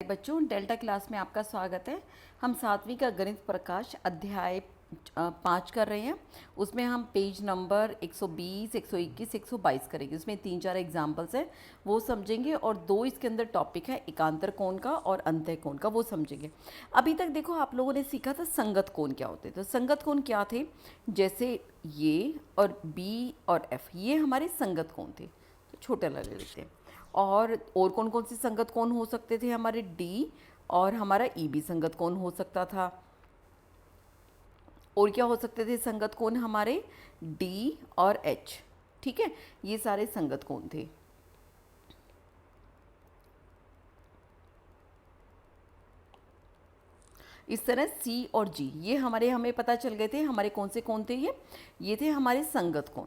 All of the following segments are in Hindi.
बच्चों, डेल्टा क्लास में आपका स्वागत है। हम 7वीं का गणित प्रकाश अध्याय 5 कर रहे हैं। उसमें हम पेज नंबर 120, 121, 122 करेंगे। उसमें 3-4 एग्जाम्पल्स हैं, वो समझेंगे, और 2 इसके अंदर टॉपिक है, एकांतर कोण का और अंतः कोण का, वो समझेंगे। अभी तक देखो आप लोगों ने सीखा था संगत कोण क्या होते थे। तो संगत कोण क्या थे? जैसे ये और बी और एफ, ये हमारे संगत कोण थे। तो छोटे ले लेते हैं। और कौन कौन से संगत कोण हो सकते थे? हमारे डी और हमारा ई भी संगत कोण हो सकता था। और क्या हो सकते थे संगत कोण? हमारे डी और एच। ठीक है, ये सारे संगत कोण थे। इस तरह सी और जी ये हमें पता चल गए थे। हमारे कौन से कोण थे? ये थे हमारे संगत कोण।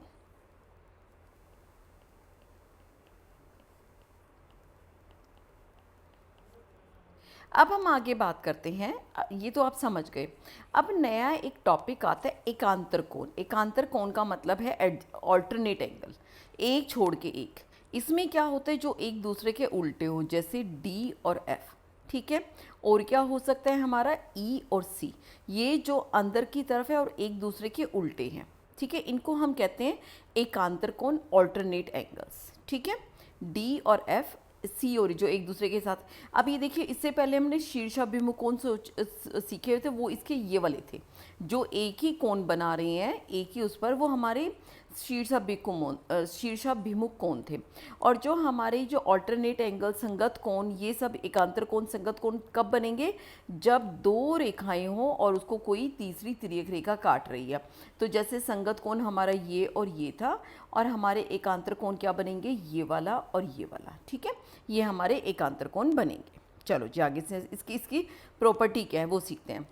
अब हम आगे बात करते हैं। ये तो आप समझ गए। अब नया एक टॉपिक आता है, एकांतर कोण। एकांतर कोण का मतलब है ऑल्टरनेट एंगल, एक छोड़ के एक। इसमें क्या होता है? जो एक दूसरे के उल्टे हों, जैसे डी और एफ। ठीक है। और क्या हो सकता है? हमारा ई और सी, ये जो अंदर की तरफ है और एक दूसरे के उल्टे हैं। ठीक है, इनको हम कहते हैं एकांतर कोण, ऑल्टरनेट एंगल्स। ठीक है, डी और एफ, सी और जो एक दूसरे के साथ। अब ये देखिए, इससे पहले हमने शीर्षाभिमुख कोण सीखे हुए थे, वो इसके ये वाले थे जो एक ही कोण बना रहे हैं, एक ही उस पर, वो हमारे शीर्षाभिमुख कोण थे। और जो हमारे जो ऑल्टरनेट एंगल, संगत कोण, ये सब एकांतर कोण, संगत कोण कब बनेंगे? जब दो रेखाएं हों और उसको कोई तीसरी तिर्यक रेखा काट रही है। तो जैसे संगत कोण हमारा ये और ये था, और हमारे एकांतर कोण क्या बनेंगे? ये वाला और ये वाला। ठीक है, ये हमारे एकांतर कोण बनेंगे। चलो जी, आगे से इसकी प्रॉपर्टी क्या है वो सीखते हैं।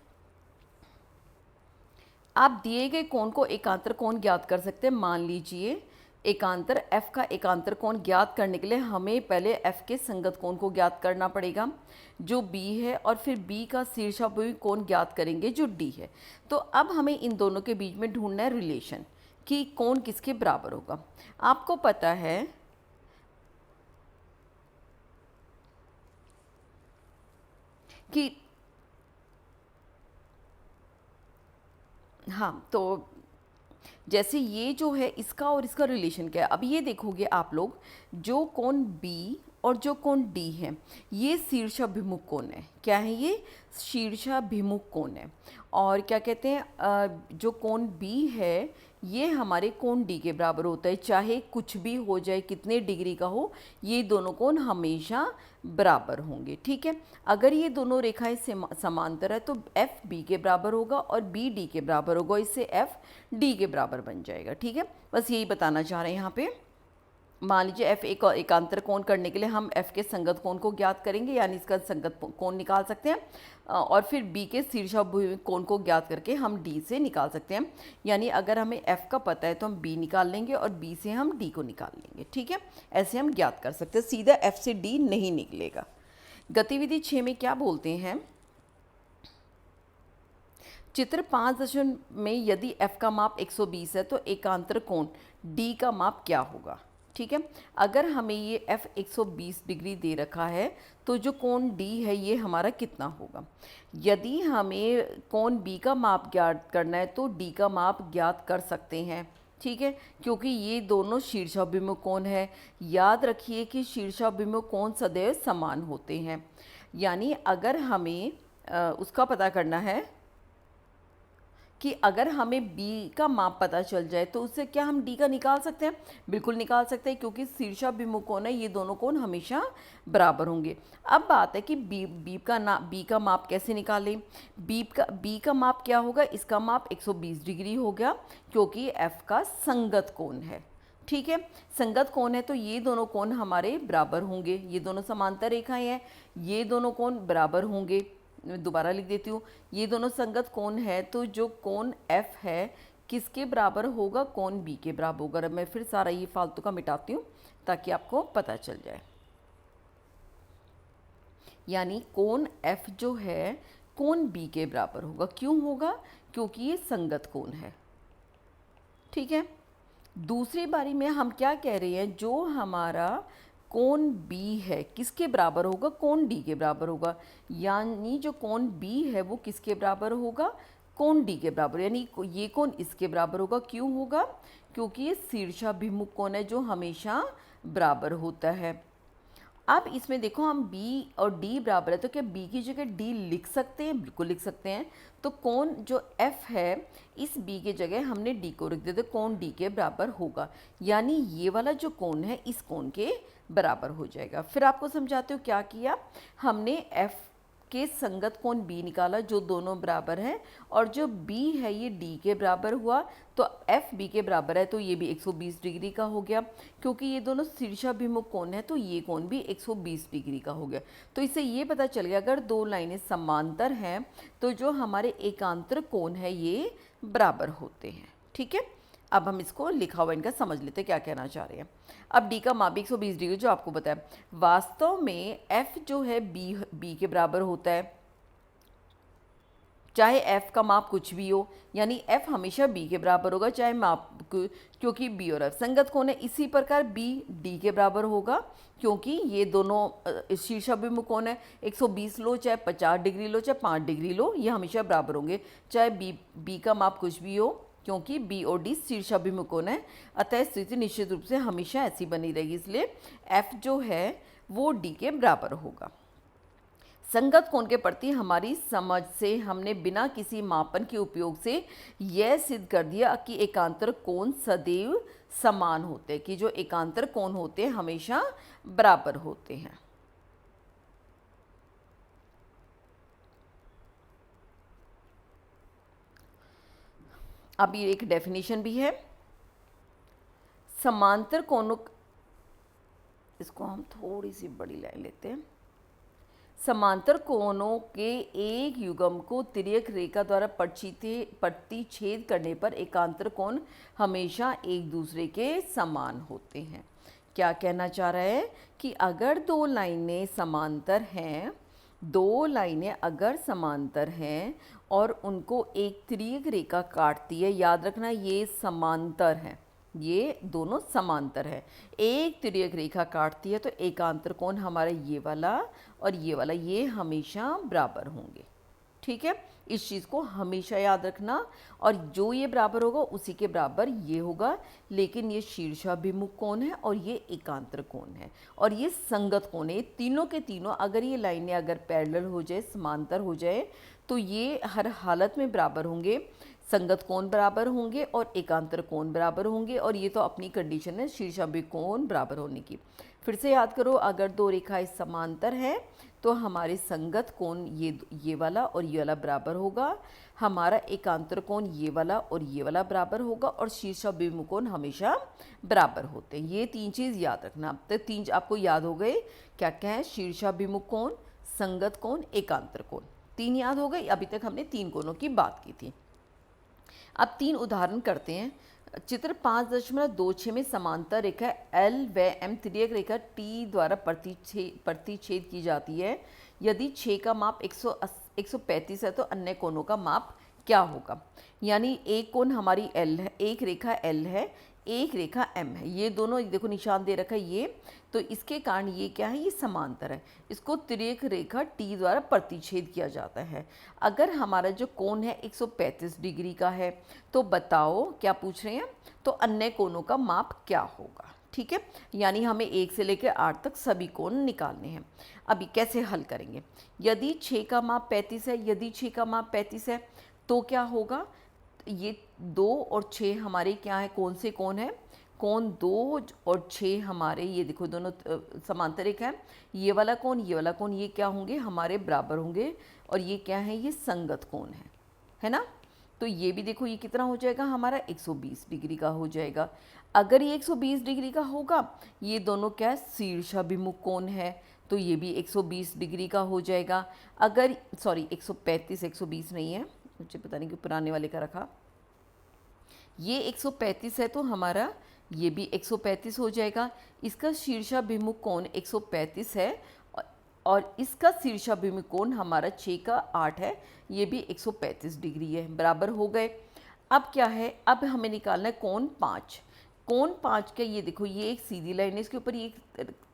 आप दिए गए कोण को एकांतर कोण ज्ञात कर सकते हैं। मान लीजिए एकांतर f का एकांतर कोण ज्ञात करने के लिए हमें पहले f के संगत कोण को ज्ञात करना पड़ेगा जो b है, और फिर b का शीर्षाभिमुख कोण ज्ञात करेंगे जो d है। तो अब हमें इन दोनों के बीच में ढूंढना है रिलेशन कि कोण किसके बराबर होगा। आपको पता है कि हाँ, तो जैसे ये जो है, इसका और इसका रिलेशन क्या है? अब ये देखोगे आप लोग, जो कोण B और जो कोण D है, ये शीर्षाभिमुख कोण है। क्या है ये? शीर्षाभिमुख कोण है। और क्या कहते हैं, जो कोण B है, ये हमारे कोण D के बराबर होता है। चाहे कुछ भी हो जाए, कितने डिग्री का हो, ये दोनों कोण हमेशा बराबर होंगे। ठीक है, अगर ये दोनों रेखाएं समांतर है तो एफ बी के बराबर होगा और बी डी के बराबर होगा। इससे एफ डी के बराबर बन जाएगा। ठीक है, बस यही बताना चाह रहे हैं यहाँ पे। मान लीजिए एफ एक एकांतर कोण करने के लिए हम एफ के संगत कोण को ज्ञात करेंगे, यानी इसका संगत कोण निकाल सकते हैं, और फिर बी के शीर्षाभिमुख कोण को ज्ञात करके हम डी से निकाल सकते हैं। यानी अगर हमें एफ का पता है तो हम बी निकाल लेंगे और बी से हम डी को निकाल लेंगे। ठीक है, ऐसे हम ज्ञात कर सकते हैं। सीधा एफ से डी नहीं निकलेगा। गतिविधि 6 में क्या बोलते हैं? चित्र 5 में यदि f का माप 120 है तो एकांतर कोण d का माप क्या होगा? ठीक है, अगर हमें ये f 120 डिग्री दे रखा है तो जो कोण d है ये हमारा कितना होगा? यदि हमें कोण b का माप ज्ञात करना है तो d का माप ज्ञात कर सकते हैं। ठीक है, क्योंकि ये दोनों शीर्षाभिमुख कोण है। याद रखिए कि शीर्षाभिमुख कोण सदैव समान होते हैं। यानी अगर हमें उसका पता करना है कि अगर हमें B का माप पता चल जाए तो उससे क्या हम D का निकाल सकते हैं? बिल्कुल निकाल सकते हैं, क्योंकि शीर्षाभिमुख कोण है, ये दोनों कोण हमेशा बराबर होंगे। अब बात है कि B का माप कैसे निकालें? B का माप क्या होगा? इसका माप 120 डिग्री हो गया, क्योंकि F का संगत कोण है। ठीक है, संगत कोण है तो ये दोनों कोण हमारे बराबर होंगे। ये दोनों समांतर रेखाएं हैं, ये दोनों कोण बराबर होंगे। मैं दोबारा लिख देती हूँ, ये दोनों संगत कोण है तो जो कोण F है किसके बराबर होगा? कोण B के बराबर होगा। मैं फिर सारा ये फालतू का मिटाती हूँ ताकि आपको पता चल जाए। यानी कोण F जो है कोण B के बराबर होगा। क्यों होगा? क्योंकि ये संगत कोण है। ठीक है, दूसरी बारी में हम क्या कह रहे हैं? जो हमारा कोण बी है किसके बराबर होगा, कोण डी के बराबर होगा। यानी जो कोण बी है वो किसके बराबर होगा, कोण डी के बराबर। यानी ये कोण इसके बराबर होगा। क्यों होगा, क्योंकि ये शीर्षाभिमुख कोण है जो हमेशा बराबर होता है। अब इसमें देखो हम B और D बराबर है, तो क्या B की जगह D लिख सकते हैं, बिल्कुल लिख सकते हैं। तो कोण जो F है इस B के जगह हमने D को रख दिया, तो कोण D के बराबर होगा। यानी ये वाला जो कोण है इस कोण के बराबर हो जाएगा। फिर आपको समझाते हो क्या किया, हमने F के संगत कोण B निकाला जो दोनों बराबर हैं, और जो B है ये D के बराबर हुआ, तो F B के बराबर है तो ये भी 120 डिग्री का हो गया। क्योंकि ये दोनों शीर्षाभिमुख कोण है तो ये कोण भी 120 डिग्री का हो गया। तो इससे ये पता चल गया अगर दो लाइनें समांतर हैं तो जो हमारे एकांतर कोण है ये बराबर होते हैं। ठीक है, अब हम इसको लिखा हुआ इनका समझ लेते हैं क्या कहना चाह रहे हैं। अब डी का माप भी 120 डिग्री जो आपको बताया, वास्तव में एफ जो है बी के बराबर होता है, चाहे एफ का माप कुछ भी हो, यानी एफ हमेशा बी के बराबर होगा चाहे माप, क्योंकि बी और एफ संगत कोण है। इसी प्रकार बी डी के बराबर होगा क्योंकि ये दोनों शीर्षाभिमुख कोण है। 120 लो चाहे 50 डिग्री लो चाहे 5 डिग्री लो, ये हमेशा बराबर होंगे चाहे बी का माप कुछ भी हो, क्योंकि बी और डी शीर्षाभिमुख कोण है। अतः स्थिति निश्चित रूप से हमेशा ऐसी बनी रहेगी, इसलिए एफ जो है वो डी के बराबर होगा। संगत कोण के प्रति हमारी समझ से हमने बिना किसी मापन के उपयोग से यह सिद्ध कर दिया कि एकांतर कोण सदैव समान होते हैं, कि जो एकांतर कोण होते हैं हमेशा बराबर होते हैं। अब ये एक डेफिनेशन भी है, समांतर कोणों, इसको हम थोड़ी सी बड़ी लाइन लेते हैं। समांतर कोणों के एक युग्म को तिर्यक रेखा द्वारा प्रतिच्छेद करने पर एकांतर कोण हमेशा एक दूसरे के समान होते हैं। क्या कहना चाह रहा है कि अगर दो लाइनें समांतर हैं, दो लाइनें अगर समांतर हैं और उनको एक तिर्यक रेखा काटती है, याद रखना ये समांतर है, ये दोनों समांतर है, एक तिर्यक रेखा काटती है तो एकांतर कोण हमारा ये वाला और ये वाला ये हमेशा बराबर होंगे। ठीक है, इस चीज़ को हमेशा याद रखना, और जो ये बराबर होगा उसी के बराबर ये होगा। लेकिन ये शीर्षाभिमुख कोण है और ये एकांतर कोण है और ये संगत कोण है। तीनों के तीनों अगर ये लाइनें अगर पैरेलल हो जाए, समांतर हो जाए, तो ये हर हालत में बराबर होंगे। संगत कोण बराबर होंगे और एकांतर कोण बराबर होंगे, और ये तो अपनी कंडीशन है शीर्षाभिमुख कोण बराबर होने की। फिर से याद करो, अगर दो रेखाएं समांतर हैं तो हमारे संगत कोण ये वाला और ये वाला बराबर होगा, हमारा एकांतर कोण ये वाला और ये वाला बराबर होगा, और शीर्षाभिमुख कोण हमेशा बराबर होते हैं। ये तीन चीज़ याद रखना। तो तीन आपको याद हो गए, क्या क्या है, शीर्षाभिमुख कोण, संगत कोण, एकांतर कोण, तीन याद हो गई। अभी तक हमने तीन कोणों की बात की थी। अब तीन उदाहरण करते हैं। चित्र 5.26 में समांतर रेखा एल व एम तिर्यक रेखा टी द्वारा प्रतिच्छेद की जाती है। यदि 6 का माप 135 है तो अन्य कोणों का माप क्या होगा। यानी एक कोण हमारी एल है, एक रेखा एल है, एक रेखा एम है, ये दोनों देखो निशान दे रखा है ये, तो इसके कारण ये क्या है, ये समांतर है। इसको तिर्यक रेखा टी द्वारा प्रतिच्छेद किया जाता है। अगर हमारा जो कोण है 135 डिग्री का है तो बताओ क्या पूछ रहे हैं, तो अन्य कोणों का माप क्या होगा। ठीक है, यानी हमें 1 से लेकर 8 तक सभी कोण निकालने हैं। अभी कैसे हल करेंगे, यदि 6 का माप 35 है, यदि 6 का माप 35 है तो क्या होगा, ये 2 और 6 हमारे क्या है, कौन से कोण है, कोण 2 और 6 हमारे, ये देखो दोनों समांतर रेखा है, ये वाला कोण ये वाला कोण ये क्या होंगे, हमारे बराबर होंगे, और ये क्या है, ये संगत कोण है ना। तो ये भी देखो ये कितना हो जाएगा, हमारा 120 डिग्री का हो जाएगा। अगर ये 120 डिग्री का होगा, ये दोनों क्या है, शीर्षाभिमुख कोण है, तो ये भी 120 डिग्री का हो जाएगा। अगर 135 120 नहीं है, मुझे पता नहीं क्यों पुराने वाले का रखा, ये 135 है तो हमारा ये भी 135 हो जाएगा। इसका शीर्षाभिमुख कोण 135 है और इसका शीर्षाभिमुख कोण हमारा 6 का 8 है, ये भी 135 डिग्री है, बराबर हो गए। अब क्या है, अब हमें निकालना है कोण 5। कोण 5 का ये देखो, ये एक सीधी लाइन है, इसके ऊपर ये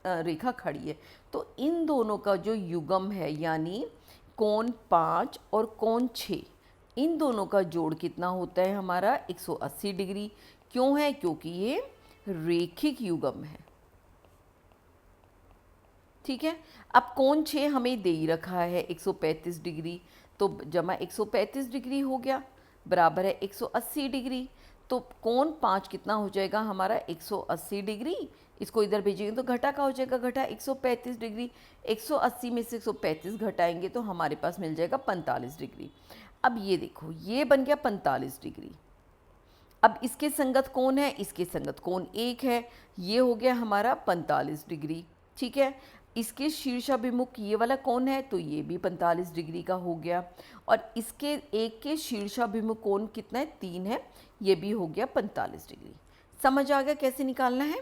रेखा खड़ी है, तो इन दोनों का जो युग्म है यानी कोण 5 और कोण 6, इन दोनों का जोड़ कितना होता है हमारा 180 डिग्री। क्यों है? क्योंकि ये रेखिक युग्म है। ठीक है। अब कोण 6 हमें दे ही रखा है 135 डिग्री, तो जमा 135 डिग्री हो गया बराबर है 180 डिग्री। तो कोण 5 कितना हो जाएगा हमारा 180 डिग्री। इसको इधर भेजेंगे तो घटा का हो जाएगा, घटा 135 डिग्री। 180 में से 135 घटाएंगे तो हमारे पास मिल जाएगा 45 डिग्री। अब ये देखो, ये बन गया 45 डिग्री। अब इसके संगत कौन है? इसके संगत कोण 1 है, ये हो गया हमारा 45 डिग्री। ठीक है। इसके शीर्षाभिमुख ये वाला कोण है, तो ये भी 45 डिग्री का हो गया। और इसके एक के शीर्षाभिमुख कोण कितना है? 3 है, ये भी हो गया 45 डिग्री। समझ आ गया कैसे निकालना है?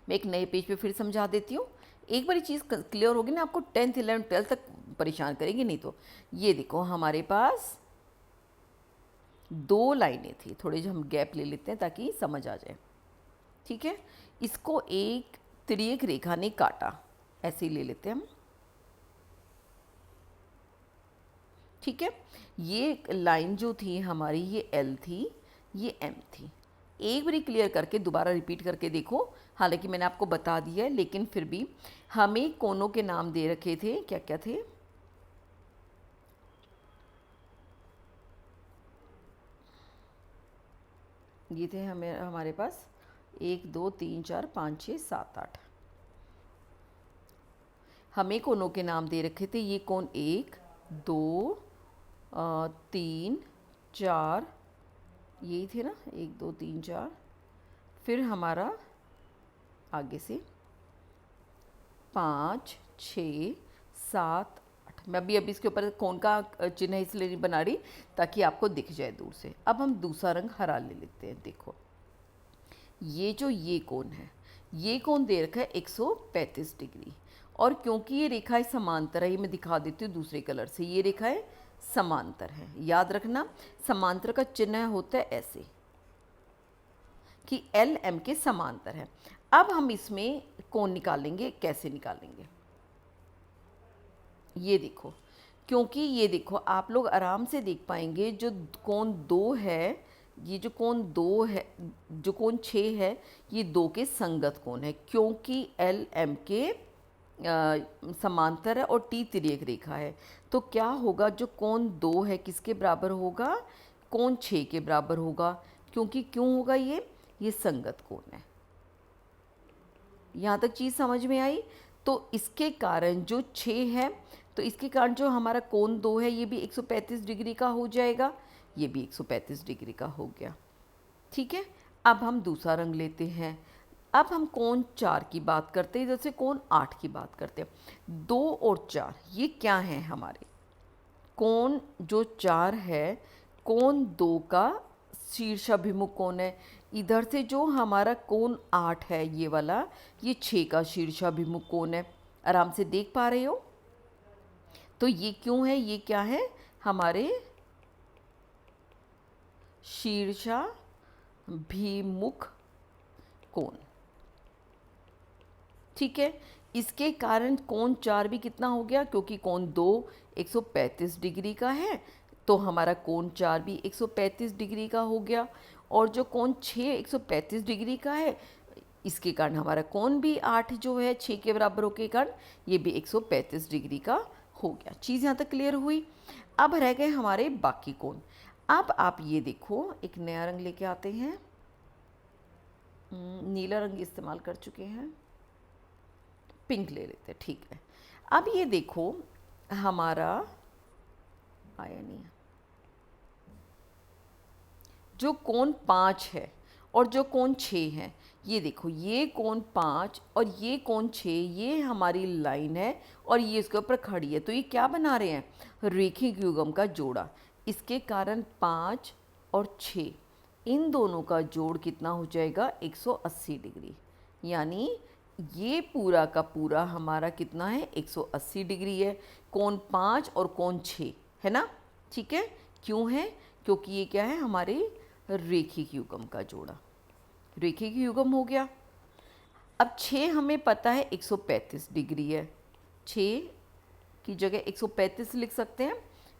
मैं एक नए पेज पे फिर समझा देती हूँ। एक बारी चीज़ क्लियर होगी ना, आपको 10th 11th 12th तक परेशान करेंगे नहीं। तो ये देखो, हमारे पास 2 लाइनें थी, थोड़े जो हम गैप ले लेते हैं ताकि समझ आ जाए। ठीक है। इसको एक तिर्यक रेखा ने काटा, ऐसे ही ले लेते हैं हम। ठीक है। ये लाइन जो थी हमारी, ये L थी, ये M थी। एक बारी क्लियर करके दोबारा रिपीट करके देखो, हालांकि मैंने आपको बता दिया है, लेकिन फिर भी हमें कोनों के नाम दे रखे थे, क्या क्या थे? ये थे हमारे पास 1 2 3 4 5 6 7 8। हमें कोनों के नाम दे रखे थे, ये कोण 1 2 3 4, यही थे ना, 1 2 3 4। फिर हमारा आगे से 5 6 7 8। मैं अभी इसके ऊपर कोण का चिन्ह इसलिए नहीं बना रही ताकि आपको दिख जाए दूर से। अब हम दूसरा रंग हरा ले लेते हैं। देखो, ये कोण है, ये कोण दे रखा है 135 डिग्री। और क्योंकि ये रेखाएं समांतर है, ये मैं दिखा देती हूँ दूसरे कलर से, ये रेखाएं समांतर है। याद रखना, समांतर का चिन्ह होता है ऐसे कि L M के समांतर है। अब हम इसमें कोण निकालेंगे, कैसे निकालेंगे? ये देखो, क्योंकि ये देखो आप लोग आराम से देख पाएंगे, जो कोण 2 है, ये जो कोण 2 है, जो कोण 6 है, ये 2 के संगत कोण है, क्योंकि L M के समांतर है और T तिर्यक रेखा है। तो क्या होगा, जो कोण 2 है किसके बराबर होगा? कोण 6 के बराबर होगा। क्योंकि क्यों होगा? ये संगत कोण है। यहाँ तक चीज़ समझ में आई? तो इसके कारण जो 6 है, तो इसके कारण जो हमारा कोण 2 है, ये भी 135 डिग्री का हो जाएगा, ये भी 135 डिग्री का हो गया। ठीक है। अब हम दूसरा रंग लेते हैं। अब हम कोण 4 की बात करते हैं, जैसे कोण 8 की बात करते हैं। 2 और 4 ये क्या हैं हमारे? कोण जो 4 है, कोण 2 का शीर्षाभिमुख कोण है। इधर से जो हमारा कोण 8 है, ये वाला, ये 6 का शीर्षाभिमुख कोण है। आराम से देख पा रहे हो? तो ये क्यों है? ये क्या है? हमारे शीर्षाभिमुख कोण। ठीक है। इसके कारण कोण 4 भी कितना हो गया? क्योंकि कोण 2 135 डिग्री का है, तो हमारा कोण 4 भी 135 डिग्री का हो गया। और जो कोण 6 135 डिग्री का है, इसके कारण हमारा कोण भी 8 जो है 6 के बराबर होने के कारण ये भी 135 डिग्री का हो गया। चीज़ यहाँ तक क्लियर हुई? अब रह गए हमारे बाकी कोण। अब आप ये देखो, एक नया रंग लेके आते हैं। नीला रंग इस्तेमाल कर चुके हैं, पिंक ले लेते हैं। ठीक है। अब ये देखो, हमारा आया नहीं है, जो कोण 5 है और जो कोण 6 है, ये देखो, ये कोण 5 और ये कोण 6, ये हमारी लाइन है और ये इसके ऊपर खड़ी है। तो ये क्या बना रहे हैं? रेखिक युग्म का जोड़ा। इसके कारण 5 और 6, इन दोनों का जोड़ कितना हो जाएगा? 180 डिग्री। यानी ये पूरा का पूरा हमारा कितना है? 180 डिग्री है। कोण 5 और कोण 6 है ना? ठीक है। क्यों है? क्योंकि ये क्या है? हमारे रेखिक युग्म का जोड़ा। रेखिक युग्म हो गया। अब 6 हमें पता है 135 डिग्री है, 6 की जगह 135 लिख सकते हैं,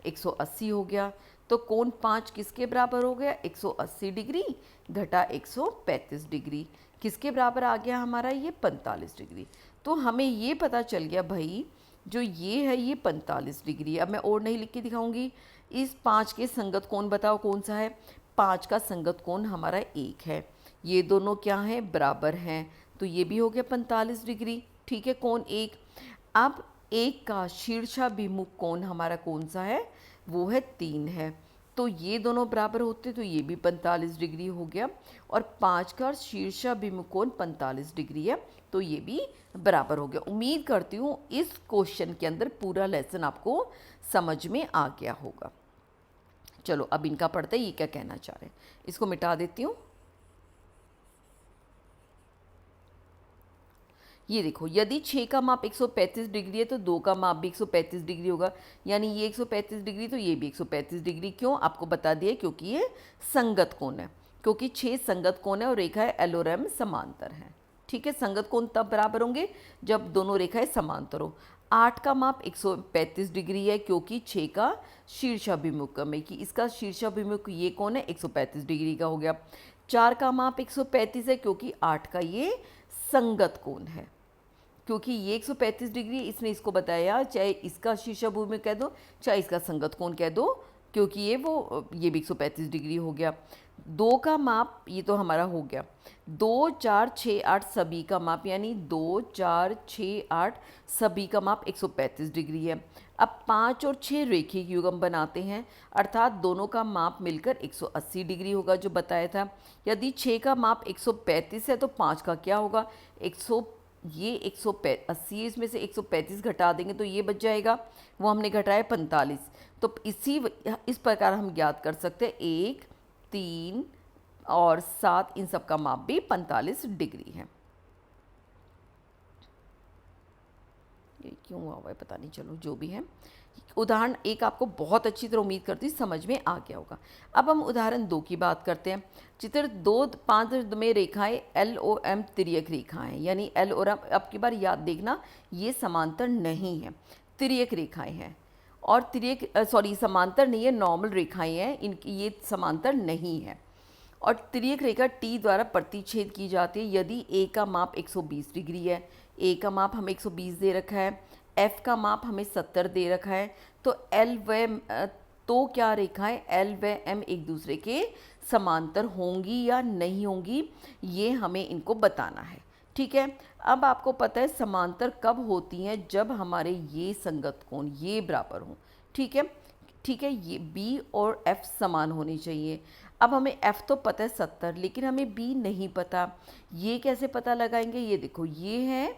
180 हो गया। तो कोण 5 किसके बराबर हो गया, 180 डिग्री घटा 135 डिग्री, किसके बराबर आ गया हमारा, ये 45 डिग्री। तो हमें ये पता चल गया भाई, जो ये है ये 45 डिग्री। अब मैं और नहीं लिख के दिखाऊंगी। इस 5 के संगत कोण बताओ कौन सा है, 5 का संगत कोण हमारा 1 है। ये दोनों क्या हैं, बराबर हैं, तो ये भी हो गया 45 डिग्री। ठीक है, कोण 1। अब 1 का शीर्षाभिमुख कोण हमारा कौन सा है, वो है 3 है। तो ये दोनों बराबर होते तो ये भी 45 डिग्री हो गया, और 5 का शीर्षाभिमुख कोण 45 डिग्री है, तो ये भी बराबर हो गया। उम्मीद करती हूँ इस क्वेश्चन के अंदर पूरा लेसन आपको समझ में आ गया होगा। चलो अब इनका पढ़ते हैं, ये क्या कहना चाह रहे हैं, इसको मिटा देती हूँ। ये देखो, यदि 6 का माप 135 डिग्री है तो 2 का माप भी 135 डिग्री होगा, यानी ये 135 डिग्री तो ये भी 135 डिग्री। क्यों, आपको बता दिया, क्योंकि ये संगत कोण है, क्योंकि 6 संगत कोण है और रेखाएं एल और एम समांतर हैं। ठीक है, संगत कोण तब बराबर होंगे जब दोनों रेखाएं समांतर हो। 8 का माप 135 डिग्री है, क्योंकि 6 का शीर्षाभिमुख में कि इसका शीर्षाभिमुख ये कोण है 135 डिग्री का हो गया। 4 का माप 135 है, क्योंकि 8 का ये संगत कोण है, क्योंकि ये 135 डिग्री इसने इसको बताया, चाहे इसका शीर्षाभिमुख कह दो चाहे इसका संगत कोण कह दो, क्योंकि ये भी 135 डिग्री हो गया। 2 का माप ये तो हमारा हो गया, 2 4 6 8 सभी का माप, यानी 2 4 6 8 सभी का माप 135 डिग्री है। अब 5 और 6 रेखिक युग्म बनाते हैं, अर्थात दोनों का माप मिलकर 180 डिग्री होगा, जो बताया था। यदि 6 का माप 135 है तो 5 का क्या होगा, ये 180, इसमें से 135 घटा देंगे तो ये बच जाएगा, वो हमने घटाया 45। तो इस प्रकार हम ज्ञात कर सकते हैं 1 3 और 7 इन सब का माप भी 45 डिग्री है। ये क्यों हुआ है पता नहीं, चलो जो भी है। उदाहरण 1 आपको बहुत अच्छी तरह उम्मीद करती समझ में आ गया होगा। अब हम उदाहरण 2 की बात करते हैं। चित्र 2.5 में रेखाएं एल और एम तिर्यक रेखाएं हैं, यानी एल और एम, अब की बार याद देखना ये समांतर नहीं है, तिर्यक रेखाएं हैं। और समांतर नहीं है, नॉर्मल रेखाएं हैं, इनकी ये समांतर नहीं है। और तिर्यक रेखा टी द्वारा प्रतिच्छेद की जाती है यदि ए का माप 120 डिग्री है, ए का माप हमें 120 दे रखा है, एफ का माप हमें 70 दे रखा है, तो क्या रेखाएं एल व एम एक दूसरे के समांतर होंगी या नहीं होंगी, ये हमें इनको बताना है। ठीक है, अब आपको पता है समांतर कब होती हैं, जब हमारे ये संगत कोण ये बराबर हों। ठीक है, ठीक है, ये बी और एफ समान होनी चाहिए। अब हमें एफ तो पता है 70, लेकिन हमें बी नहीं पता, ये कैसे पता लगाएंगे। ये देखो, ये है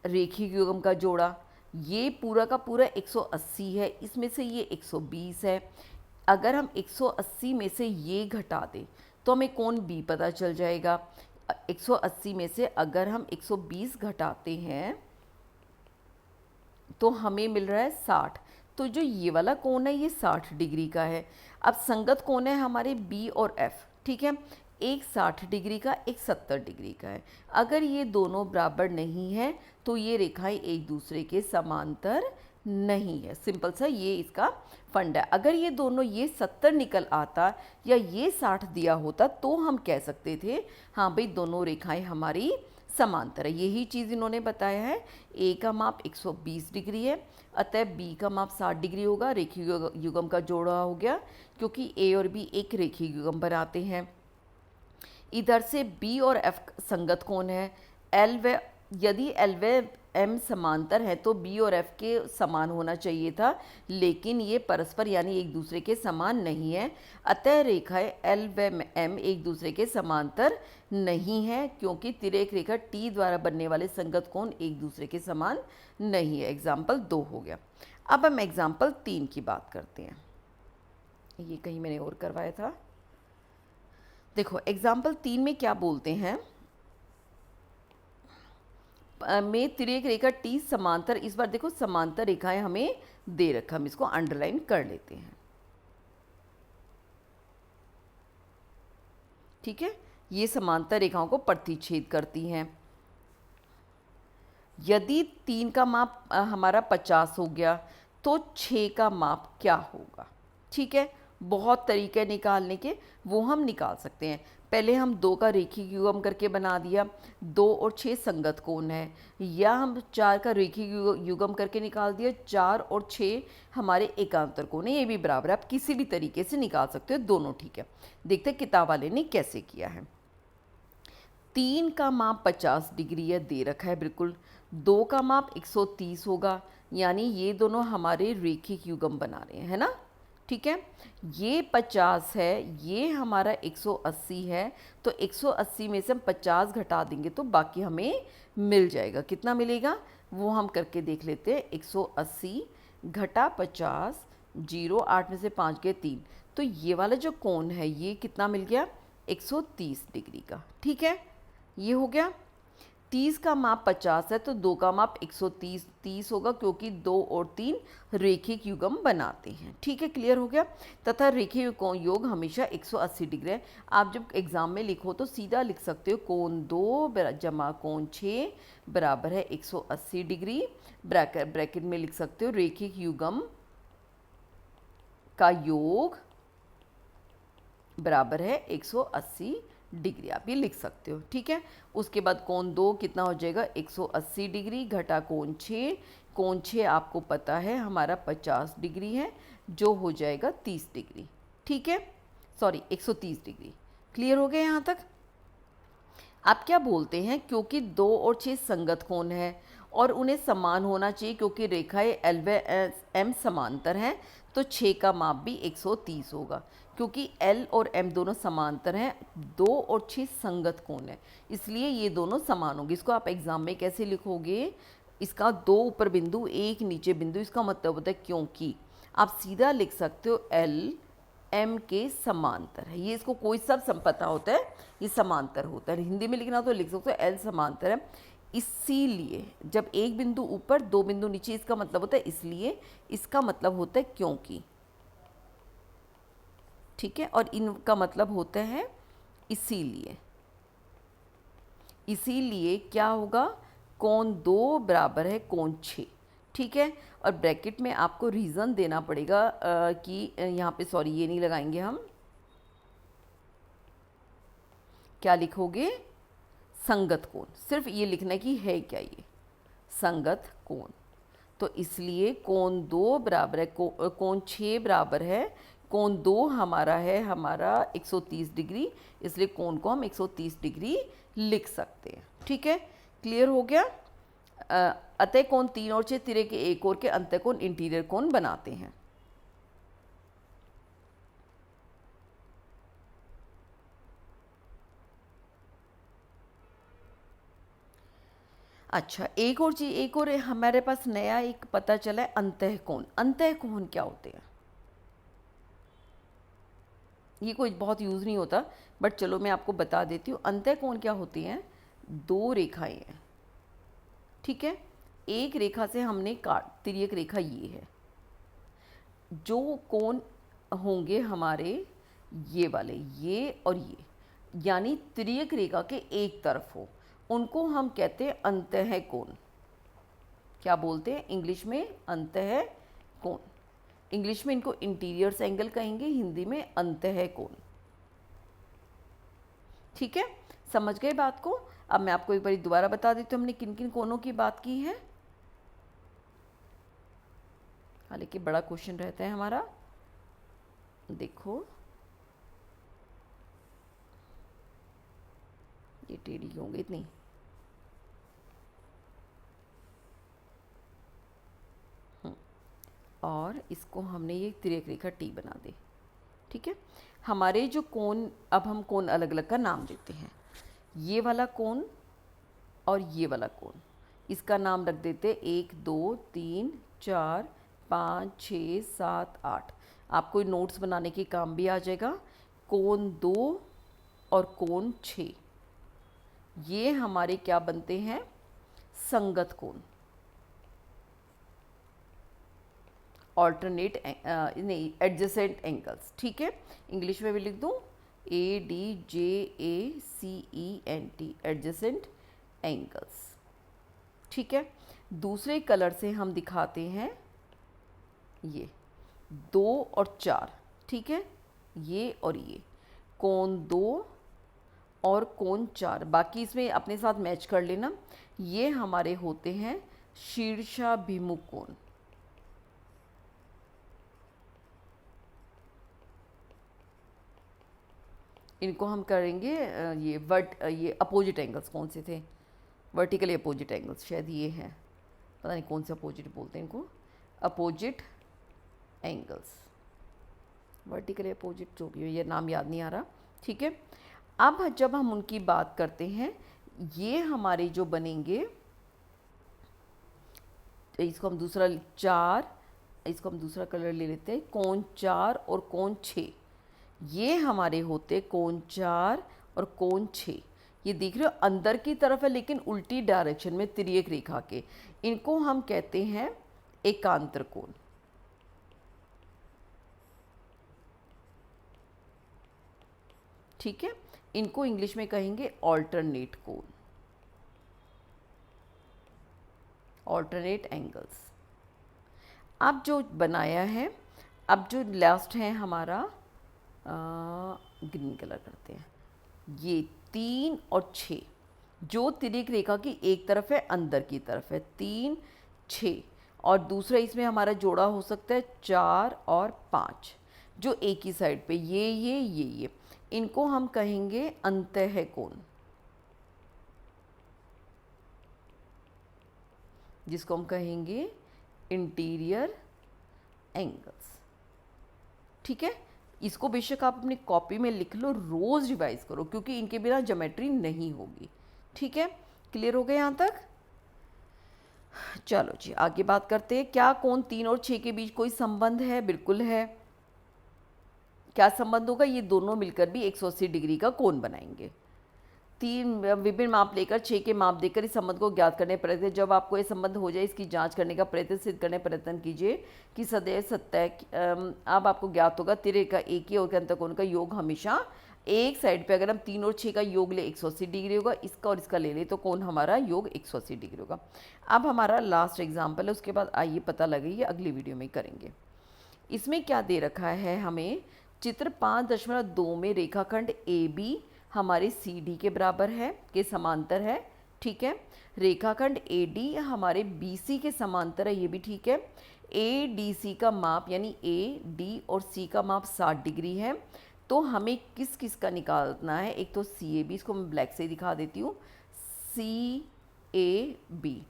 रेखिक युग्म का जोड़ा, ये पूरा का पूरा 180 है, इसमें से ये 120 है। अगर हम 180 में से ये घटा दें तो हमें कोण बी पता चल जाएगा। 180 में से अगर हम 120 घटाते हैं तो हमें मिल रहा है 60, तो जो ये वाला कोण है ये 60 डिग्री का है। अब संगत कोण है हमारे बी और एफ, ठीक है, एक 60 डिग्री का एक 70 डिग्री का है। अगर ये दोनों बराबर नहीं है तो ये रेखाएं एक दूसरे के समांतर नहीं है। सिंपल सा ये इसका फंड है। अगर ये दोनों, ये 70 निकल आता या ये 60 दिया होता तो हम कह सकते थे हाँ भाई दोनों रेखाएं हमारी समांतर है। यही चीज़ इन्होंने बताया है। ए का माप 120 डिग्री है, अतः बी का माप 60 डिग्री होगा। रेखिक युग्म का जोड़ा हो गया, क्योंकि ए और बी एक रेखिक युग्म बनाते हैं। इधर से बी और एफ संगत कोण है। यदि एल व एम समांतर है तो बी और एफ के समान होना चाहिए था, लेकिन ये परस्पर यानी एक दूसरे के समान नहीं है। अतः रेखाएं एल व एम एक दूसरे के समांतर नहीं है, क्योंकि तिर्यक रेखा टी द्वारा बनने वाले संगत कोण एक दूसरे के समान नहीं है। एग्जाम्पल 2 हो गया। अब हम एग्जाम्पल 3 की बात करते हैं। ये कहीं मैंने और करवाया था। देखो एग्जाम्पल 3 में क्या बोलते हैं, में तिर्यक रेखा टी समांतर, इस बार देखो समांतर रेखाएं हमें दे रखा, हम इसको अंडरलाइन कर लेते हैं। ठीक है, ये समांतर रेखाओं को प्रतिच्छेद करती हैं। यदि 3 का माप हमारा 50 हो गया तो 6 का माप क्या होगा। ठीक है, बहुत तरीके निकालने के, वो हम निकाल सकते हैं। पहले हम 2 का रेखिक युग्म करके बना दिया, 2 और 6 संगत कोण है, या हम 4 का रेखिक युग्म करके निकाल दिया, 4 और 6 हमारे एकांतर कोण है, ये भी बराबर है। आप किसी भी तरीके से निकाल सकते हो, दोनों ठीक है। देखते हैं किताब वाले ने कैसे किया है। 3 का माप 50 डिग्री है, दे रखा है बिल्कुल। 2 का माप 130 होगा, यानी ये दोनों हमारे रेखिक युग्म बना रहे हैं, है ना। ठीक है, ये 50 है, ये हमारा 180 है, तो 180 में से हम 50 घटा देंगे तो बाकी हमें मिल जाएगा। कितना मिलेगा वो हम करके देख लेते हैं। 180 घटा 50, 0, 8 में से 5 गए 3, तो ये वाला जो कोण है ये कितना मिल गया, 130 डिग्री का। ठीक है, ये हो गया। 30 का माप 50 है, तो 2 का माप 130 होगा, क्योंकि 2 और 3 रेखिक युग्म बनाते हैं। ठीक है, क्लियर हो गया। तथा रेखिक योग हमेशा 180 डिग्री है। आप जब एग्जाम में लिखो तो सीधा लिख सकते हो कोण 2 जमा कोण 6 बराबर है 180 डिग्री। ब्रैकेट में लिख सकते हो रेखिक युग्म का योग बराबर है 180 डिग्री, आप ये लिख सकते हो। ठीक है, उसके बाद कोण 2 कितना हो जाएगा, 180 डिग्री घटा कोण 6, कोण 6 आपको पता है हमारा 50 डिग्री है, जो हो जाएगा 30 डिग्री। ठीक है, सॉरी 130 डिग्री। क्लियर हो गया यहाँ तक। आप क्या बोलते हैं, क्योंकि 2 और 6 संगत कोण है और उन्हें समान होना चाहिए, क्योंकि रेखाएं एल व एम समांतर हैं, तो 6 का माप भी 130 होगा, क्योंकि एल और एम दोनों समांतर हैं। 2 और 6 संगत कोण है, इसलिए ये दोनों समान होंगे। इसको आप एग्जाम में कैसे लिखोगे, इसका 2 ऊपर बिंदु 1 नीचे बिंदु, इसका मतलब होता है क्योंकि। आप सीधा लिख सकते हो एल एम के समांतर है, ये इसको कोई सब पता होता है, ये समांतर होता है। हिंदी में लिखना तो लिख सकते हो एल समांतर है, इसीलिए जब एक बिंदु ऊपर 2 बिंदु नीचे, इसका मतलब होता है इसलिए, इसका मतलब होता है क्योंकि। ठीक है, और इनका मतलब होता है इसीलिए। इसीलिए क्या होगा, कोण 2 बराबर है कोण 6। ठीक है, और ब्रैकेट में आपको रीज़न देना पड़ेगा कि यहाँ पे, सॉरी ये नहीं लगाएंगे हम, क्या लिखोगे, संगत कोण। सिर्फ ये लिखना कि है क्या, ये संगत कोण। तो इसलिए कोण 2 बराबर है कोण 6 बराबर है कोण 2 हमारा है हमारा 130 डिग्री, इसलिए कोण को हम 130 डिग्री लिख सकते हैं। ठीक है, क्लियर हो गया। अतः कोण 3 और 6 तिरे के एक और के अंतः कोण इंटीरियर कोण बनाते हैं। अच्छा, एक और चीज, एक और हमारे पास नया एक पता चला है, अंतः कोण। अंतः कोण क्या होते हैं, ये कोई बहुत यूज़ नहीं होता, बट चलो मैं आपको बता देती हूँ। अंतः कोण क्या होती हैं, 2 रेखाएं हैं। ठीक है, एक रेखा से हमने काट, तिर्यक रेखा ये है, जो कोण होंगे हमारे ये वाले, ये और ये, यानी तिर्यक रेखा के एक तरफ हो, उनको हम कहते हैं अंतः कोण। क्या बोलते हैं इंग्लिश में, अंतः कोण। इंग्लिश में इनको इंटीरियर्स एंगल कहेंगे, हिंदी में अंतः कोण। ठीक है, समझ गए बात को। अब मैं आपको एक बार दोबारा बता देती हूँ हमने किन किन कोणों की बात की है, हालांकि बड़ा क्वेश्चन रहता है हमारा। देखो ये टेढ़ी होंगे इतनी, और इसको हमने ये तिर्यक रेखा टी बना दे। ठीक है, हमारे जो कोण, अब हम कोण अलग अलग का नाम देते हैं। ये वाला कोण और ये वाला कोण, इसका नाम रख देते 1 2 3 4 5 6 7 8। आपको नोट्स बनाने के काम भी आ जाएगा। कोण 2 और कोण 6, ये हमारे क्या बनते हैं, संगत कोण, ऑल्टरनेट नहीं, एडजेसेंट एंगल्स। ठीक है, इंग्लिश में भी लिख दूँ, ADJACENT, एडजेसेंट एंगल्स। ठीक है। दूसरे कलर से हम दिखाते हैं ये 2 और 4, ठीक है, ये और ये कोण 2 और कोण 4, बाकी इसमें अपने साथ मैच कर लेना। ये हमारे होते हैं शीर्षाभिमुख कोण। इनको हम करेंगे ये अपोजिट एंगल्स कौन से थे, वर्टिकली अपोजिट एंगल्स शायद ये हैं, पता नहीं कौन से अपोजिट बोलते हैं इनको, अपोजिट एंगल्स, वर्टिकली अपोजिट जो भी हो, ये नाम याद नहीं आ रहा, ठीक है। अब जब हम उनकी बात करते हैं, ये हमारे जो बनेंगे, इसको हम दूसरा 4, इसको हम दूसरा कलर ले लेते हैं, कोण 4 और कोण 6, ये हमारे होते कोण 4 और कोण 6। ये देख रहे हो अंदर की तरफ है लेकिन उल्टी डायरेक्शन में तिर्यक रेखा के, इनको हम कहते हैं एकांतर कोण। ठीक है, इनको इंग्लिश में कहेंगे ऑल्टरनेट कोण, ऑल्टरनेट एंगल्स। अब जो बनाया है, अब जो लास्ट है हमारा ग्रीन कलर करते हैं, ये 3 और 6 जो तिर्यक रेखा की एक तरफ है, अंदर की तरफ है 3, 6, और दूसरा इसमें हमारा जोड़ा हो सकता है 4 और 5 जो एक ही साइड पे, ये इनको हम कहेंगे अंतः कोण, जिसको हम कहेंगे इंटीरियर एंगल्स। ठीक है, इसको बेशक आप अपनी कॉपी में लिख लो, रोज़ रिवाइज करो क्योंकि इनके बिना ज्योमेट्री नहीं होगी। ठीक है, क्लियर हो गया यहाँ तक? चलो जी आगे बात करते हैं। क्या कोण 3 और 6 के बीच कोई संबंध है? बिल्कुल है। क्या संबंध होगा? ये दोनों मिलकर भी 180 डिग्री का कोण बनाएंगे। 3 विभिन्न माप लेकर 6 के माप देकर इस संबंध को ज्ञात करने प्रयत्न, जब आपको ये संबंध हो जाए इसकी जांच करने का प्रयत्न सिद्ध करने प्रयत्न कीजिए कि सदैव सत्य है। अब आपको ज्ञात होगा तिर्यक का एक ही और के अंतःकोण का योग हमेशा एक साइड पे, अगर हम 3 और 6 का योग ले 180 डिग्री होगा, इसका और इसका ले ले तो कोण हमारा योग 180 डिग्री होगा। अब हमारा लास्ट एग्जाम्पल है, उसके बाद आइए पता लगे, ये अगली वीडियो में करेंगे। इसमें क्या दे रखा है हमें, चित्र 5.2 में रेखाखंड ए बी हमारे सी डी के बराबर है, के समांतर है। ठीक है, रेखाखंड ए डी हमारे बी सी के समांतर है, ये भी ठीक है। ए डी सी का माप यानी ए डी और सी का माप 60 डिग्री है। तो हमें किस किस का निकालना है, एक तो सी ए बी, इसको मैं ब्लैक से दिखा देती हूँ, सी ए बी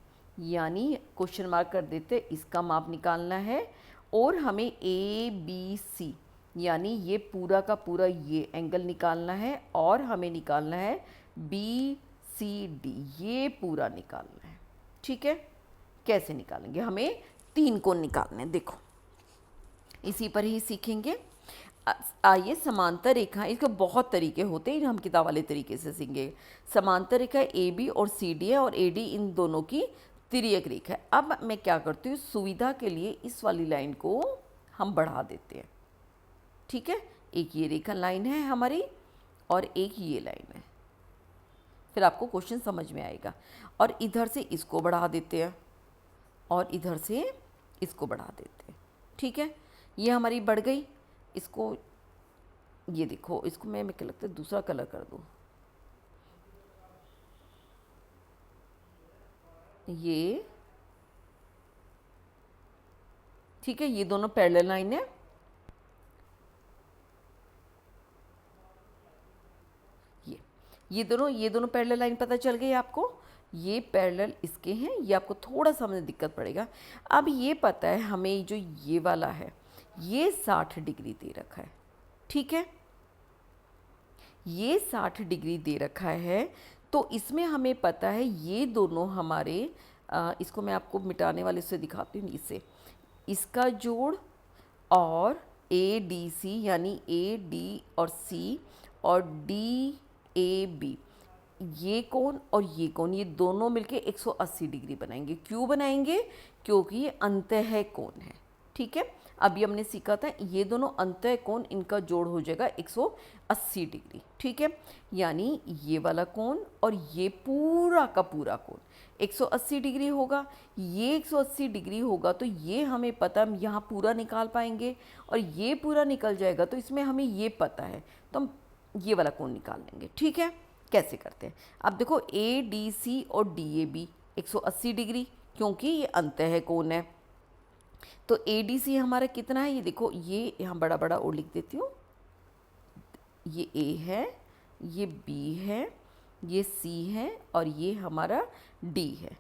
यानी क्वेश्चन मार्क कर देते, इसका माप निकालना है। और हमें ए बी सी यानी ये पूरा का पूरा ये एंगल निकालना है, और हमें निकालना है बी सी डी, ये पूरा निकालना है। ठीक है, कैसे निकालेंगे? हमें 3 कोण निकालने हैं, देखो इसी पर ही सीखेंगे। आइए, समांतर रेखा, इसके बहुत तरीके होते हैं, हम किताब वाले तरीके से सीखेंगे। समांतर रेखा ए बी और सी डी है, और ए डी इन दोनों की तिर्यक रेखा है। अब मैं क्या करती हूँ, सुविधा के लिए इस वाली लाइन को हम बढ़ा देते हैं। ठीक है, एक ये रेखा लाइन है हमारी और एक ये लाइन है, फिर आपको क्वेश्चन समझ में आएगा। और इधर से इसको बढ़ा देते हैं और इधर से इसको बढ़ा देते हैं। ठीक है, ये हमारी बढ़ गई। इसको ये देखो, इसको मैं क्या लगता है दूसरा कलर कर दूँ, ये ठीक है, ये दोनों पैरेलल लाइन है। ये दोनों पैरेलल लाइन पता चल गई आपको, ये पैरेलल इसके हैं, ये आपको थोड़ा सा हमें दिक्कत पड़ेगा। अब ये पता है हमें, जो ये वाला है ये 60 डिग्री दे रखा है। ठीक है, ये 60 डिग्री दे रखा है, तो इसमें हमें पता है ये दोनों हमारे इसको मैं आपको मिटाने वाले से दिखाती हूँ, इससे इसका जोड़ और ए डी सी यानी ए डी और सी और डी ए बी, ये कोण और ये कोण, ये दोनों मिलके 180 डिग्री बनाएंगे। क्यों बनाएंगे? क्योंकि ये अंतः कोण है। ठीक है, अभी हमने सीखा था ये दोनों अंतः कोण, इनका जोड़ हो जाएगा 180 डिग्री। ठीक है, यानी ये वाला कोण और ये पूरा का पूरा कोण 180 डिग्री होगा। ये 180 डिग्री होगा तो ये हमें पता, हम यहाँ पूरा निकाल पाएंगे, और ये पूरा निकल जाएगा तो इसमें हमें ये पता है, तो हम ये वाला कोण निकाल लेंगे। ठीक है, कैसे करते हैं? अब देखो ए डी सी और डी ए बी 180 डिग्री, क्योंकि ये अंतः कोण है। तो ए डी सी हमारा कितना है, ये देखो, ये यहाँ बड़ा बड़ा और लिख देती हूँ, ये ए है, ये बी है, ये सी है, और ये हमारा डी है।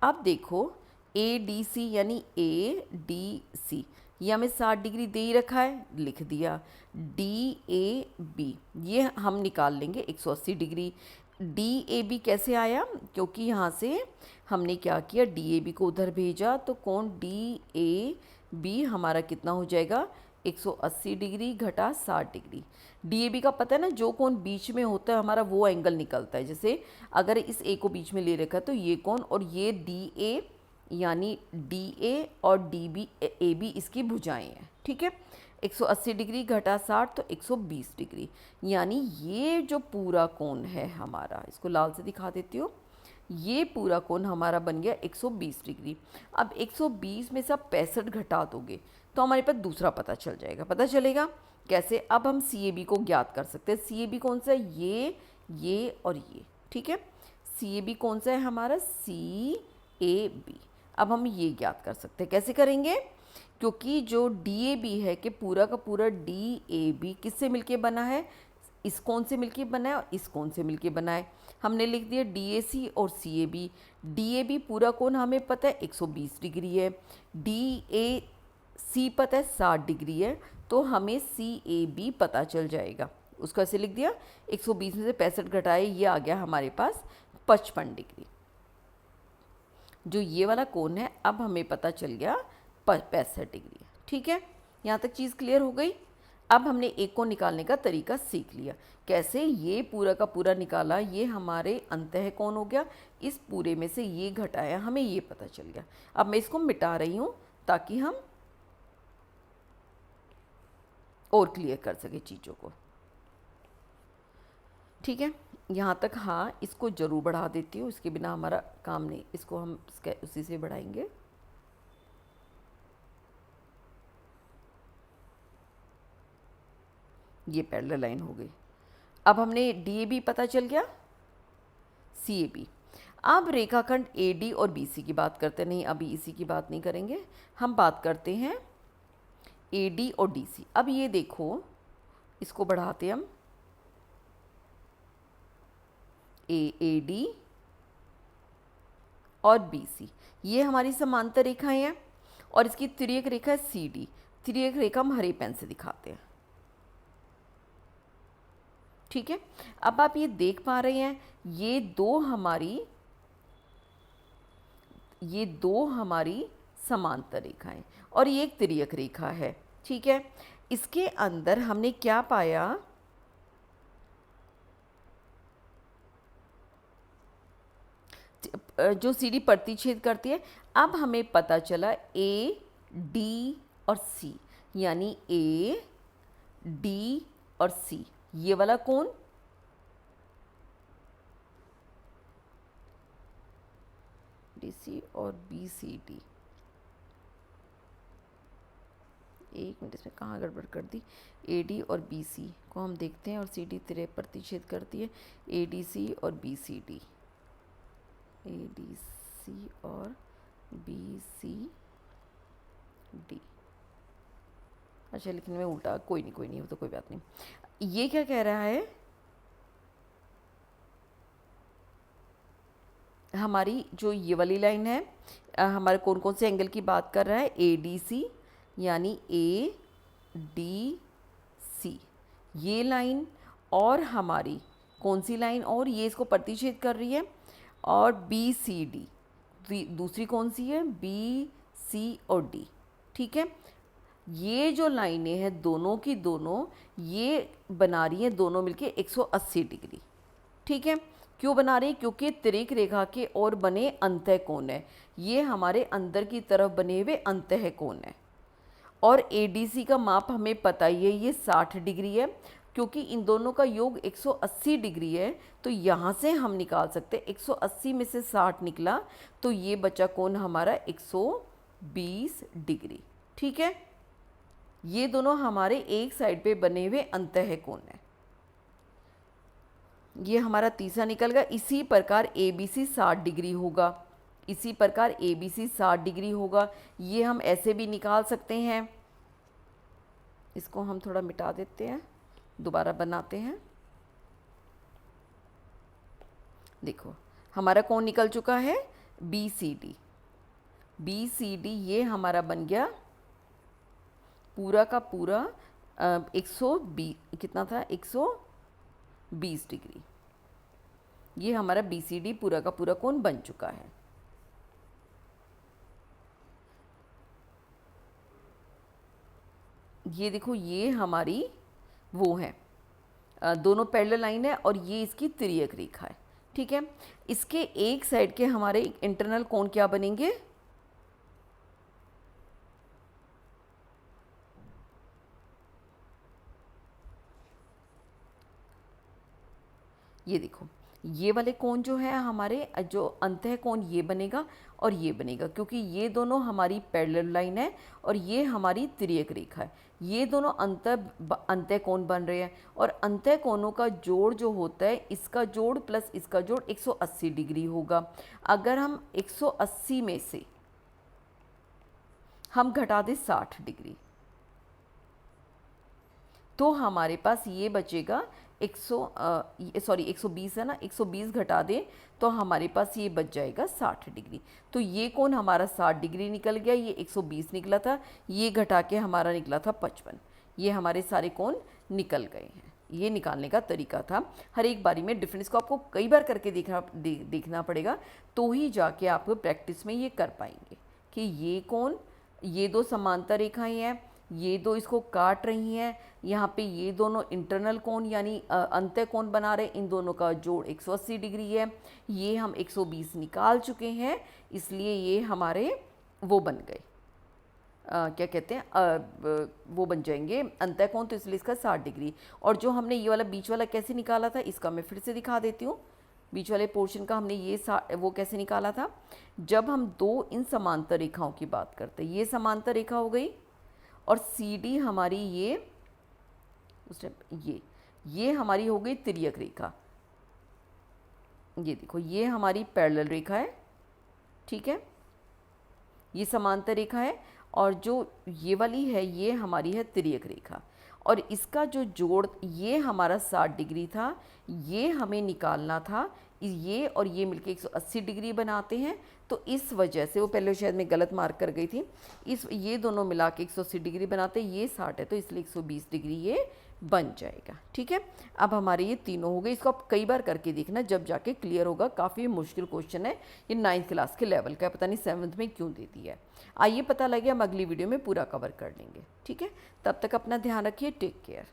अब देखो ए डी सी यानी ए डी सी, ये हमें 60 डिग्री दे ही रखा है, लिख दिया। डी ए बी ये हम निकाल लेंगे 180 डिग्री। डी ए बी कैसे आया, क्योंकि यहाँ से हमने क्या किया, डी ए बी को उधर भेजा, तो कोण डी ए बी हमारा कितना हो जाएगा, 180 डिग्री घटा 60 डिग्री। डी ए बी का पता है ना, जो कोण बीच में होता है हमारा वो एंगल निकलता है। जैसे अगर इस ए को बीच में ले रखा है तो ये कोण, और ये डी ए यानी डी ए और डी बी ए बी इसकी भुजाएं हैं। ठीक है, 180 डिग्री घटा 60 तो 120 डिग्री, यानी ये जो पूरा कोण है हमारा, इसको लाल से दिखा देती हूँ, ये पूरा कोण हमारा बन गया 120 डिग्री। अब 120 में से आप 65 घटा दोगे तो हमारे पास दूसरा पता चल जाएगा। पता चलेगा कैसे? अब हम सी ए बी को ज्ञात कर सकते हैं। सी ए बी कौन सा है, ये और ये। ठीक है, सी ए बी कौन सा है हमारा, सी ए बी। अब हम ये ज्ञात कर सकते हैं, कैसे करेंगे? क्योंकि जो डी ए बी है कि पूरा का पूरा डी ए बी किससे मिलके बना है, इस कोण से मिलके बना है और इस कोण से मिलके बना है। हमने लिख दिया डी ए सी और C A B. D A B पूरा कोण हमें पता है 120 डिग्री है, डी ए सी पता है 60 डिग्री है, तो हमें सी ए बी पता चल जाएगा। उसको ऐसे लिख दिया, 120 में से 65 घटाए, ये आ गया हमारे पास 55 डिग्री। जो ये वाला कोण है अब हमें पता चल गया 65 डिग्री। ठीक है, यहाँ तक चीज़ क्लियर हो गई। अब हमने एक को निकालने का तरीका सीख लिया। कैसे? ये पूरा का पूरा निकाला, ये हमारे अंतः कोण हो गया, इस पूरे में से ये घटाया, हमें ये पता चल गया। अब मैं इसको मिटा रही हूँ ताकि हम और क्लियर कर सके चीज़ों को। ठीक है, यहाँ तक हाँ, इसको ज़रूर बढ़ा देती हूँ, इसके बिना हमारा काम नहीं। इसको हम उसी से बढ़ाएंगे। ये पैरेलल लाइन हो गई। अब हमने डी ए बी पता चल गया, सी ए बी। अब रेखाखंड ए डी और बी सी की बात करते नहीं, अभी इसी की बात नहीं करेंगे, हम बात करते हैं ए डी और डी सी। अब ये देखो, इसको बढ़ाते हम, ए डी और बी सी, ये हमारी समांतर रेखाएं हैं, और इसकी तिर्यक रेखा है सी डी। तिर्यक रेखा हम हरे पेन से दिखाते हैं। ठीक है, अब आप ये देख पा रहे हैं, ये दो हमारी समांतर रेखाएं और ये एक तिर्यक रेखा है। ठीक है, इसके अंदर हमने क्या पाया, जो सी डी प्रतिच्छेद करती है। अब हमें पता चला ए डी और सी, यानी ए डी और सी, ये वाला कोण डी सी और बी सी डी। एक मिनट, इसमें कहाँ गड़बड़ कर दी। ए डी और बी सी को हम देखते हैं, और सी डी तिरे प्रतिच्छेद करती है, ए डी सी और B C D, A D C और बी सी डी। अच्छा, लिखने में उल्टा, कोई नहीं, वो तो कोई बात नहीं। ये क्या कह रहा है, हमारी जो ये वाली लाइन है, हमारे कौन कौन से एंगल की बात कर रहा है, ए डी सी, यानी ए डी सी ये लाइन, और हमारी कौन सी लाइन, और ये इसको प्रतिच्छेद कर रही है, और बी सी डी दूसरी कौन सी है, बी सी और डी। ठीक है, ये जो लाइनें हैं दोनों की दोनों, ये बना रही हैं दोनों मिलके 180 डिग्री। ठीक है, क्यों बना रही है? क्योंकि तिर्यक रेखा के और बने अंतः कोण है, ये हमारे अंदर की तरफ बने हुए अंतः कोण है। और ADC का माप हमें पता ही है, ये 60 डिग्री है। क्योंकि इन दोनों का योग 180 डिग्री है, तो यहाँ से हम निकाल सकते हैं 180 में से 60 निकला, तो ये बचा कोण हमारा 120 डिग्री। ठीक है, ये दोनों हमारे एक साइड पे बने हुए अंतः कोण है। ये हमारा तीसरा निकल गया। इसी प्रकार ABC 60 डिग्री होगा, इसी प्रकार ABC 60 डिग्री होगा। ये हम ऐसे भी निकाल सकते हैं, इसको हम थोड़ा मिटा देते हैं, दोबारा बनाते हैं। देखो हमारा कौन निकल चुका है, BCD। BCD ये हमारा बन गया पूरा का पूरा 120, कितना था, 120 डिग्री। ये हमारा BCD पूरा का पूरा कोण बन चुका है। ये देखो, ये हमारी वो है, दोनों पैरेलल लाइन है और ये इसकी तिर्यक रेखा है। ठीक है, इसके एक साइड के हमारे इंटरनल कोण क्या बनेंगे, ये देखो, ये वाले कोण जो है हमारे, जो अंतः कोण ये बनेगा और ये बनेगा, क्योंकि ये दोनों हमारी पैरेलल लाइन है और ये हमारी तिर्यक रेखा है। ये दोनों अंतः कोण बन रहे हैं और अंतः कोणों का जोड़ जो होता है, इसका जोड़ प्लस इसका जोड़ 180 डिग्री होगा। अगर हम 180 में से हम घटा दें 60 डिग्री, तो हमारे पास ये बचेगा 120 है ना, 120 घटा दें तो हमारे पास ये बच जाएगा 60 डिग्री। तो ये कोण हमारा 60 डिग्री निकल गया, ये 120 निकला था, ये घटा के हमारा निकला था 55। ये हमारे सारे कोण निकल गए हैं। ये निकालने का तरीका था। हर एक बारी में डिफरेंस को आपको कई बार करके देखना पड़ेगा, तो ही जाके आप प्रैक्टिस में ये कर पाएंगे कि ये कोण, ये दो समांतर रेखाएं हैं, ये दो इसको काट रही हैं, यहाँ पे ये दोनों इंटरनल कोण यानी अंतः कोण बना रहे, इन दोनों का जोड़ 180 डिग्री है। ये हम 120 निकाल चुके हैं, इसलिए ये हमारे वो बन गए, क्या कहते हैं, वो बन जाएंगे अंतः कोण, तो इसलिए इसका 60 डिग्री। और जो हमने ये वाला बीच वाला कैसे निकाला था, इसका मैं फिर से दिखा देती हूँ। बीच वाले पोर्शन का हमने ये वो कैसे निकाला था, जब हम दो इन समांतर रेखाओं की बात करते हैं, ये समांतर रेखा हो गई और CD हमारी ये उस टाइम ये हमारी हो गई तिर्यक रेखा। ये देखो, ये हमारी पैरेलल रेखा है। ठीक है, ये समांतर रेखा है और जो ये वाली है ये हमारी है तिर्यक रेखा। और इसका जो जोड़ ये हमारा 60 डिग्री था, ये हमें निकालना था, ये और ये मिलके 180 डिग्री बनाते हैं। तो इस वजह से, वो पहले शायद मैं गलत मार्क कर गई थी, ये दोनों मिला के 180 डिग्री बनाते हैं, ये 60 है तो इसलिए 120 डिग्री ये बन जाएगा। ठीक है, अब हमारे ये तीनों हो गए। इसको आप कई बार करके देखना, जब जाके क्लियर होगा। काफ़ी मुश्किल क्वेश्चन है, ये 9th क्लास के लेवल का है, पता नहीं 7th में क्यों दे दिया है। आइए पता लगे, हम अगली वीडियो में पूरा कवर कर लेंगे। ठीक है, तब तक अपना ध्यान रखिए, टेक केयर।